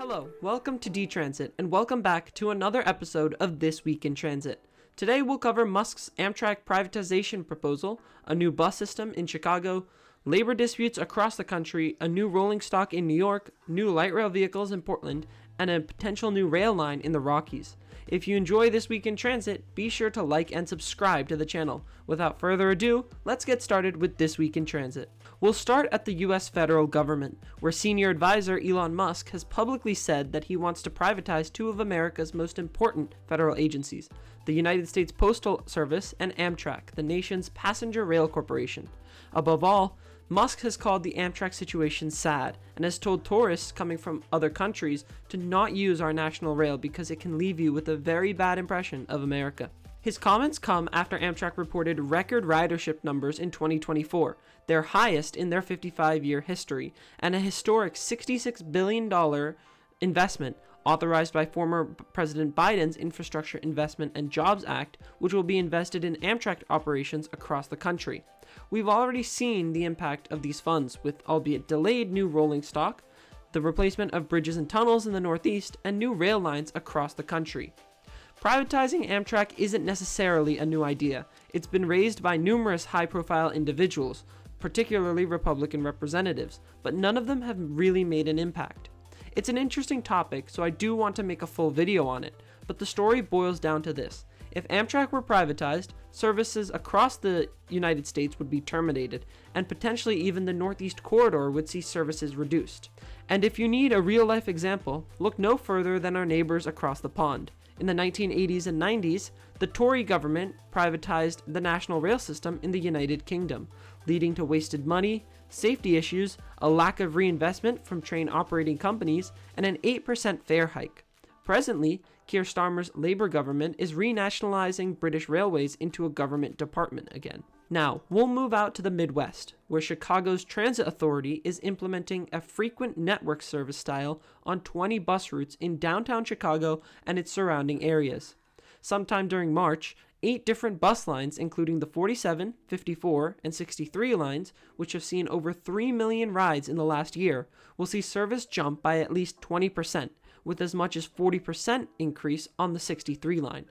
Hello, welcome to D-Transit, and welcome back to another episode of This Week in Transit. Today we'll cover Musk's Amtrak privatization proposal, a new bus system in Chicago, labor disputes across the country, a new rolling stock in New York, new light rail vehicles in Portland, and a potential new rail line in the Rockies. If you enjoy This Week in Transit, be sure to like and subscribe to the channel. Without further ado, let's get started with This Week in Transit. We'll start at the US federal government, where senior advisor Elon Musk has publicly said that he wants to privatize two of America's most important federal agencies, the United States Postal Service and Amtrak, the nation's passenger rail corporation. Above all, Musk has called the Amtrak situation sad and has told tourists coming from other countries to not use our national rail because it can leave you with a very bad impression of America. His comments come after Amtrak reported record ridership numbers in 2024, their highest in their 55-year history, and a historic $66 billion investment authorized by former President Biden's Infrastructure Investment and Jobs Act, which will be invested in Amtrak operations across the country. We've already seen the impact of these funds with, albeit delayed, new rolling stock, the replacement of bridges and tunnels in the Northeast, and new rail lines across the country. Privatizing Amtrak isn't necessarily a new idea. It's been raised by numerous high-profile individuals, particularly Republican representatives, but none of them have really made an impact. It's an interesting topic, so I do want to make a full video on it, but the story boils down to this. If Amtrak were privatized, services across the United States would be terminated, and potentially even the Northeast Corridor would see services reduced. And if you need a real-life example, look no further than our neighbors across the pond. In the 1980s and 90s, the Tory government privatized the national rail system in the United Kingdom, leading to wasted money, safety issues, a lack of reinvestment from train operating companies, and an 8% fare hike. Presently, Keir Starmer's Labour government is renationalizing British Railways into a government department again. Now, we'll move out to the Midwest, where Chicago's Transit Authority is implementing a frequent network service style on 20 bus routes in downtown Chicago and its surrounding areas. Sometime during March, 8 different bus lines, including the 47, 54, and 63 lines, which have seen over 3 million rides in the last year, will see service jump by at least 20%, with as much as 40% increase on the 63 line.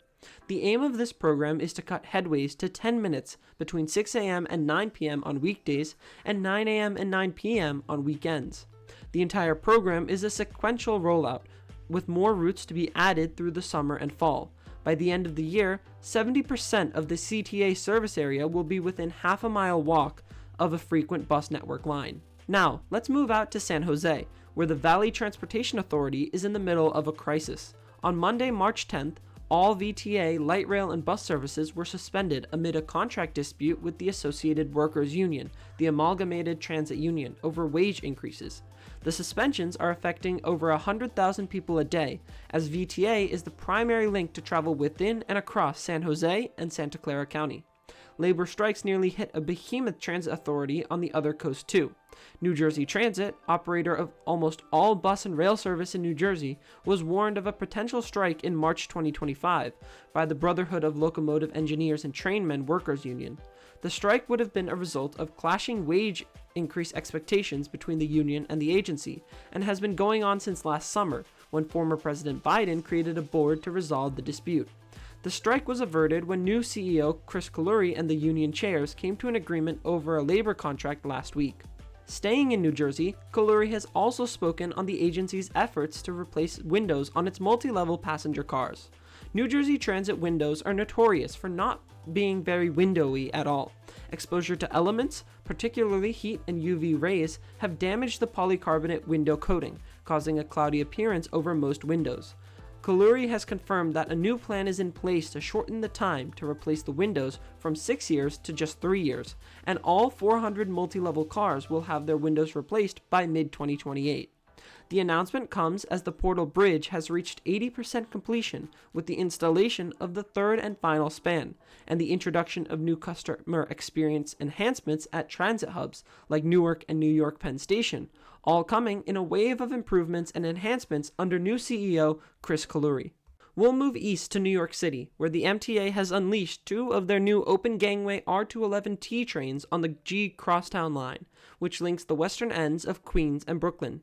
The aim of this program is to cut headways to 10 minutes between 6 a.m. and 9 p.m. on weekdays and 9 a.m. and 9 p.m. on weekends. The entire program is a sequential rollout, with more routes to be added through the summer and fall. By the end of the year, 70% of the CTA service area will be within half-a-mile walk of a frequent bus network line. Now, let's move out to San Jose, where the Valley Transportation Authority is in the middle of a crisis. On Monday, March 10th, all VTA, light rail, and bus services were suspended amid a contract dispute with the Associated Workers Union, the Amalgamated Transit Union, over wage increases. The suspensions are affecting over 100,000 people a day, as VTA is the primary link to travel within and across San Jose and Santa Clara County. Labor strikes nearly hit a behemoth transit authority on the other coast too. New Jersey Transit, operator of almost all bus and rail service in New Jersey, was warned of a potential strike in March 2025 by the Brotherhood of Locomotive Engineers and Trainmen Workers Union. The strike would have been a result of clashing wage increase expectations between the union and the agency, and has been going on since last summer, when former President Biden created a board to resolve the dispute. The strike was averted when new CEO Chris Kaluri and the union chairs came to an agreement over a labor contract last week. Staying in New Jersey, Kaluri has also spoken on the agency's efforts to replace windows on its multi-level passenger cars. New Jersey Transit windows are notorious for not being very windowy at all. Exposure to elements, particularly heat and UV rays, have damaged the polycarbonate window coating, causing a cloudy appearance over most windows. Kaluri has confirmed that a new plan is in place to shorten the time to replace the windows from 6 years to just 3 years, and all 400 multi-level cars will have their windows replaced by mid-2028. The announcement comes as the Portal Bridge has reached 80% completion with the installation of the third and final span, and the introduction of new customer experience enhancements at transit hubs like Newark and New York Penn Station, all coming in a wave of improvements and enhancements under new CEO Chris Kaluri. We'll move east to New York City, where the MTA has unleashed 2 of their new open-gangway R211T trains on the G Crosstown line, which links the western ends of Queens and Brooklyn.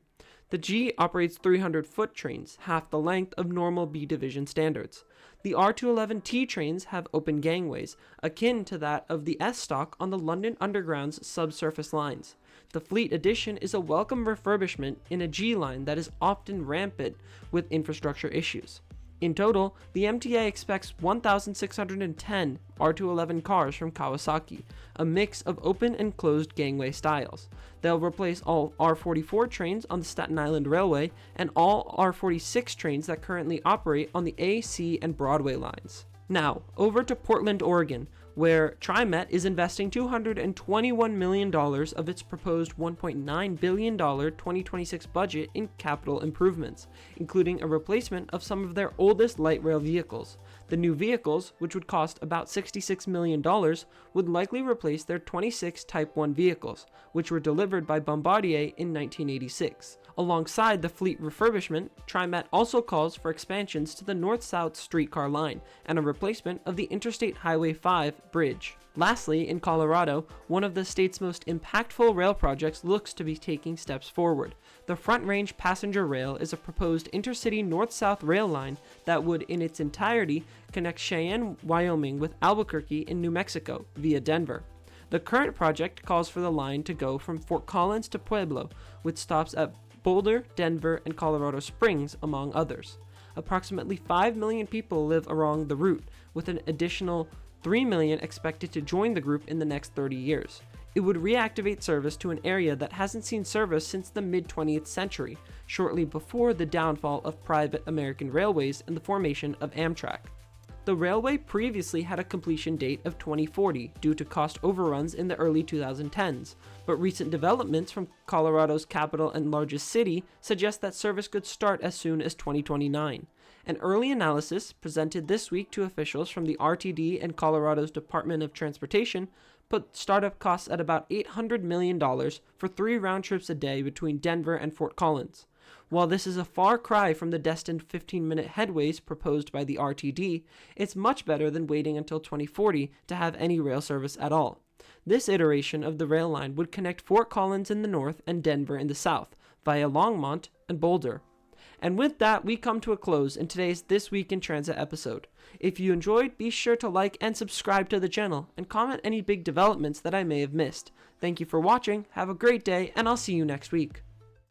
The G operates 300-foot trains, half the length of normal B division standards. The R211T trains have open gangways, akin to that of the S stock on the London Underground's subsurface lines. The Fleet Edition is a welcome refurbishment in a G line that is often rampant with infrastructure issues. In total, the MTA expects 1,610 R211 cars from Kawasaki, a mix of open and closed gangway styles. They'll replace all R44 trains on the Staten Island Railway and all R46 trains that currently operate on the A, C, and Broadway lines. Now, over to Portland, Oregon, where TriMet is investing $221 million of its proposed $1.9 billion 2026 budget in capital improvements, including a replacement of some of their oldest light rail vehicles. The new vehicles, which would cost about $66 million, would likely replace their 26 Type 1 vehicles, which were delivered by Bombardier in 1986. Alongside the fleet refurbishment, TriMet also calls for expansions to the north-south streetcar line and a replacement of the Interstate Highway 5 bridge. Lastly, in Colorado, one of the state's most impactful rail projects looks to be taking steps forward. The Front Range Passenger Rail is a proposed intercity north-south rail line that would, in its entirety, connect Cheyenne, Wyoming with Albuquerque in New Mexico via Denver. The current project calls for the line to go from Fort Collins to Pueblo, with stops at Boulder, Denver, and Colorado Springs, among others. Approximately 5 million people live along the route, with an additional 3 million expected to join the group in the next 30 years. It would reactivate service to an area that hasn't seen service since the mid-20th century, shortly before the downfall of private American railways and the formation of Amtrak. The railway previously had a completion date of 2040 due to cost overruns in the early 2010s, but recent developments from Colorado's capital and largest city suggest that service could start as soon as 2029. An early analysis presented this week to officials from the RTD and Colorado's Department of Transportation put startup costs at about $800 million for 3 round trips a day between Denver and Fort Collins. While this is a far cry from the destined 15-minute headways proposed by the RTD, it's much better than waiting until 2040 to have any rail service at all. This iteration of the rail line would connect Fort Collins in the north and Denver in the south, via Longmont and Boulder. And with that, we come to a close in today's This Week in Transit episode. If you enjoyed, be sure to like and subscribe to the channel, and comment any big developments that I may have missed. Thank you for watching, have a great day, and I'll see you next week.